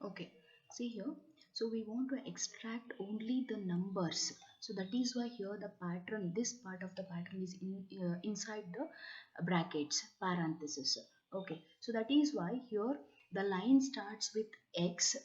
Okay, see here. So we want to extract only the numbers. So that is why here the pattern, this part of the pattern is inside the brackets, parenthesis. Okay, so that is why here the line starts with x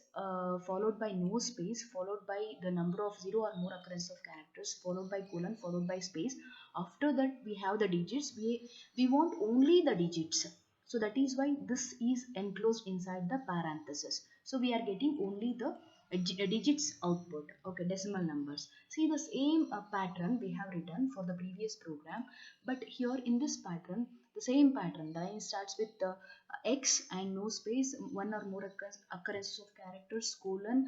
followed by no space, followed by the number of zero or more occurrence of characters, followed by colon, followed by space. After that we have the digits. We want only the digits. So that is why this is enclosed inside the parenthesis. So we are getting only the digits output. Okay, decimal numbers. See the same pattern we have written for the previous program, but here in this pattern, the same pattern, the line starts with the x and no space, one or more occurrences of characters, colon,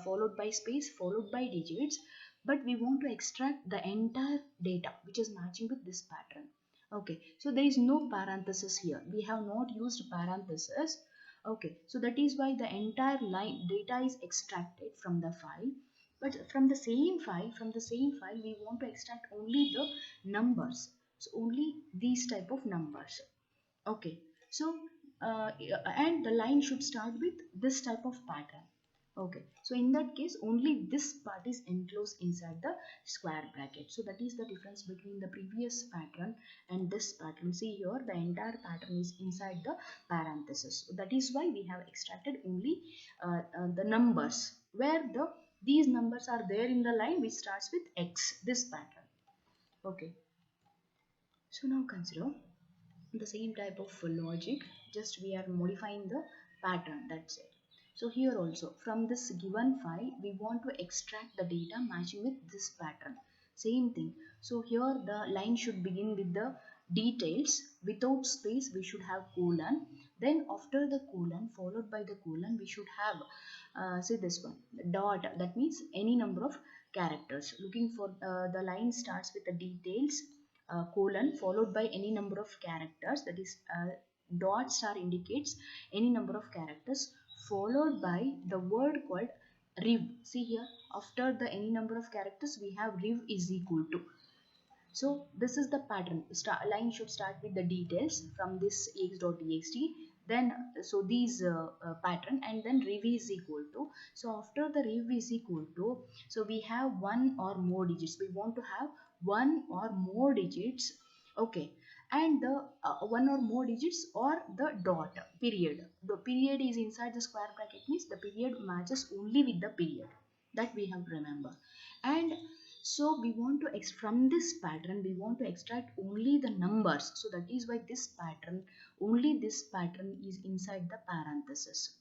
followed by space, followed by digits. But we want to extract the entire data which is matching with this pattern. Okay, so there is no parenthesis here. We have not used parenthesis. Okay, so that is why the entire line data is extracted from the file. But from the same file, we want to extract only the numbers. So only these type of numbers. Okay, so and the line should start with this type of pattern. Okay, so in that case only this part is enclosed inside the square bracket. So that is the difference between the previous pattern and this pattern. See here the entire pattern is inside the parenthesis. So that is why we have extracted only the numbers where these numbers are there in the line which starts with x, this pattern. Okay, so now consider the same type of logic, just we are modifying the pattern, that's it. So here also from this given file we want to extract the data matching with this pattern, same thing. So here the line should begin with the details, without space we should have colon, then after the colon followed by the colon we should have say this one dot, that means any number of characters. Looking for the line starts with the details, colon followed by any number of characters, that is dot star indicates any number of characters, followed by the word called riv. See here after the any number of characters we have riv is equal to. So this is the pattern. Line should start with the details from this ax.txt. Then so these pattern, and then riv is equal to. So after the riv is equal to, so we have one or more digits. We want to have one or more digits. Okay, and the one or more digits or the dot period. The period is inside the square bracket, means the period matches only with the period. That we have to remember. And so we want to from this pattern we want to extract only the numbers. So that is why this pattern, only this pattern is inside the parenthesis.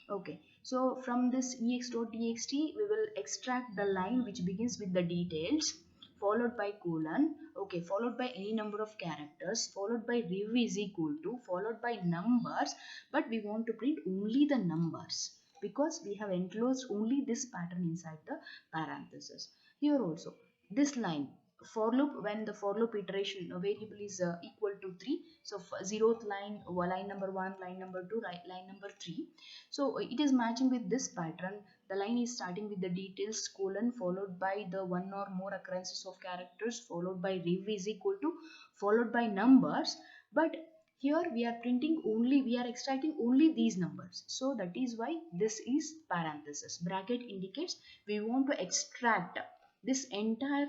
Okay, so from this ex.txt we will extract the line which begins with the details, followed by colon, okay, followed by any number of characters, followed by riv is equal to, followed by numbers. But we want to print only the numbers because we have enclosed only this pattern inside the parenthesis. Here also this line, for loop, when the for loop iteration variable is equal to 3, so zeroth line, line number 1, line number 2, line number 3, so it is matching with this pattern. The line is starting with the details, colon, followed by the one or more occurrences of characters, followed by riv is equal to, followed by numbers. But here we are printing only, we are extracting only these numbers. So that is why this is parenthesis. Bracket indicates we want to extract this entire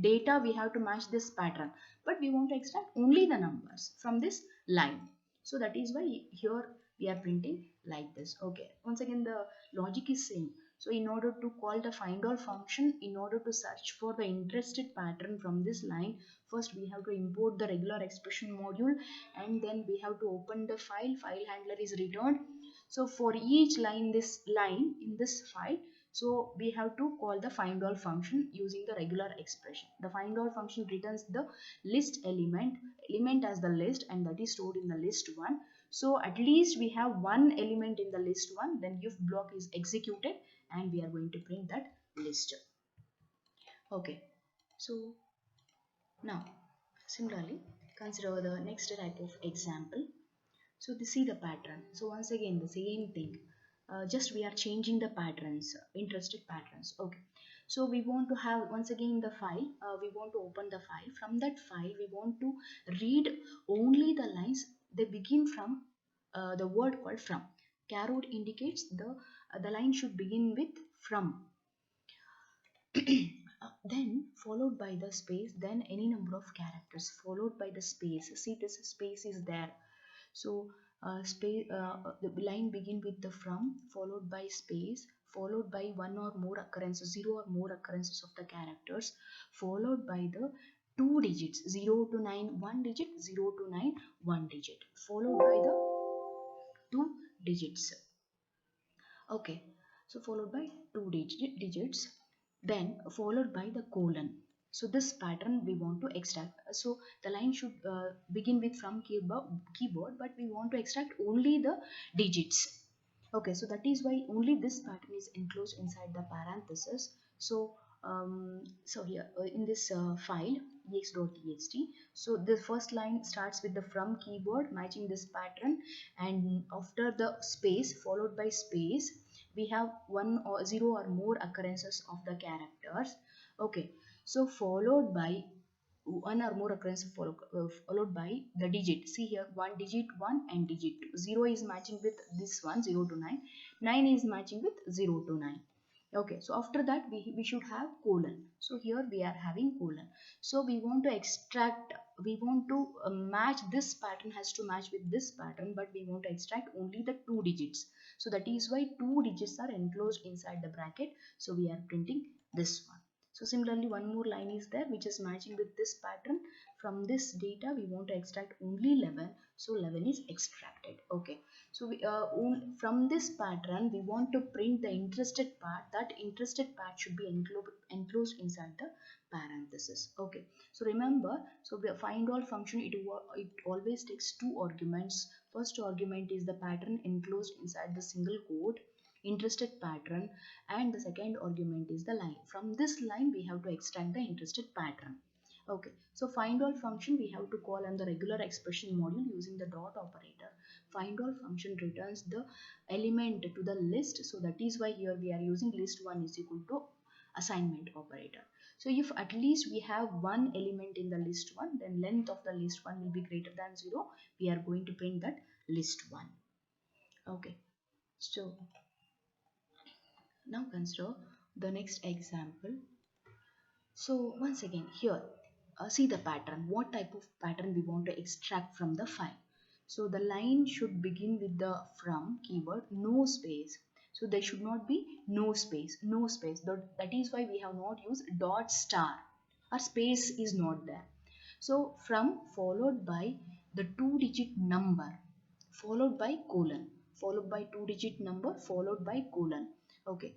data, we have to match this pattern, but we want to extract only the numbers from this line. So that is why here we are printing like this. Okay, once again the logic is same. So in order to call the find all function, in order to search for the interested pattern from this line, first we have to import the regular expression module, and then we have to open the file handler is returned. So for each line, this line in this file, so we have to call the find all function using the regular expression. The find all function returns the list element as the list, and that is stored in the list 1. So at least we have one element in the list 1, then if block is executed and we are going to print that list. Okay, so now similarly consider the next type of example. So they see the pattern. So once again the same thing, just we are changing the patterns, interested patterns. Okay, so we want to have once again the file, we want to open the file. From that file we want to read only the lines they begin from the word called from. Caret indicates the line should begin with from. Then followed by the space, then any number of characters followed by the space. See, this space is there. So space, the line begin with the from followed by space followed by one or more occurrences, zero or more occurrences of the characters, followed by the two digits, 0 to 9 one digit, 0 to 9 one digit, followed by the two digits. Okay, so followed by digits, then followed by the colon. So this pattern we want to extract. So the line should begin with from keyboard, but we want to extract only the digits. Okay, so that is why only this pattern is enclosed inside the parenthesis. So so here in this file ex.txt, so the first line starts with the from keyboard matching this pattern, and after the space followed by space we have one or zero or more occurrences of the characters. Okay, so followed by one or more occurrence followed by the digit. See here, one digit 1 and digit 2. 0 is matching with this one, 0 to 9. 9 is matching with 0 to 9. Okay, so after that we should have colon. So here we are having colon. So we want to extract, we want to match, this pattern has to match with this pattern, but we want to extract only the two digits. So that is why two digits are enclosed inside the bracket. So we are printing this one. So similarly one more line is there which is matching with this pattern. From this data we want to extract only 11. So 11 is extracted. Okay, so from this pattern we want to print the interested part. That interested part should be enclosed inside the parenthesis. Okay, so remember, so the find all function, it always takes two arguments. First argument is the pattern enclosed inside the single quote, interested pattern, and the second argument is the line. From this line we have to extract the interested pattern. Okay, so find all function we have to call on the regular expression module using the dot operator. Find all function returns the element to the list, so that is why here we are using list1 is equal to assignment operator. So if at least we have one element in the list1, then length of the list1 will be greater than 0. We are going to print that list1. Okay, so now consider the next example. So once again here, see the pattern, what type of pattern we want to extract from the file. So the line should begin with the from keyword, no space. So there should not be no space, no space. That is why we have not used dot star, or space is not there. So from followed by the two digit number followed by colon, followed by two digit number followed by colon. Okay,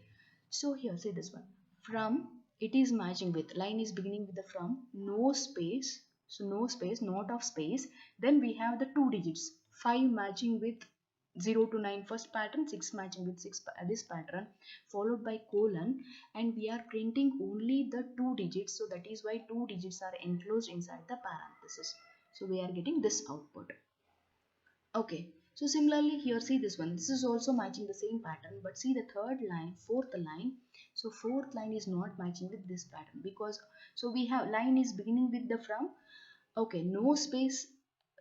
so here see this one, from, it is matching with, line is beginning with the from, no space, so no space, not of space. Then we have the two digits, 5 matching with 0 to 9 first pattern, 6 matching with 6 this pattern, followed by colon, and we are printing only the two digits. So that is why two digits are enclosed inside the parenthesis. So we are getting this output. Okay, so similarly here see this one, this is also matching the same pattern, but see the third line, fourth line. So fourth line is not matching with this pattern, because so we have line is beginning with the from, okay, no space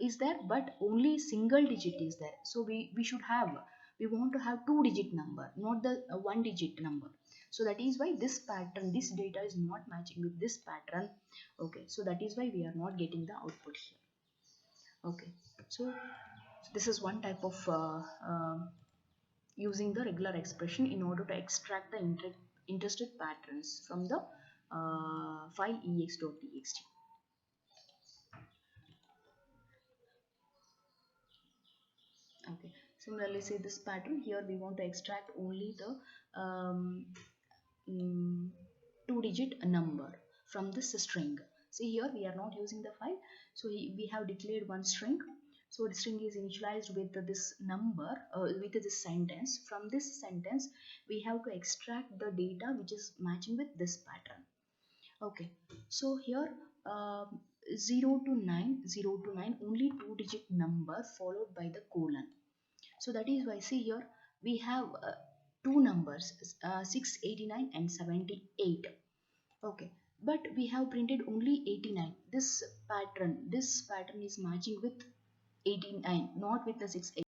is there, but only single digit is there. So we should have, we want to have two digit number, not the one digit number. So that is why this pattern, this data is not matching with this pattern. Okay, so that is why we are not getting the output here. Okay, so this is one type of using the regular expression in order to extract the interested patterns from the file ex.txt. Okay, similarly say this pattern here, we want to extract only the two digit number from this string. See here we are not using the file, so we have declared one string. So the string is initialized with this number, with this sentence. From this sentence we have to extract the data which is matching with this pattern. Okay, so here 0 to 9, 0 to 9, only two digit number followed by the colon. So that is why see here we have two numbers, 689 and 78. Okay, but we have printed only 89. This pattern is matching with 89, not with the 689.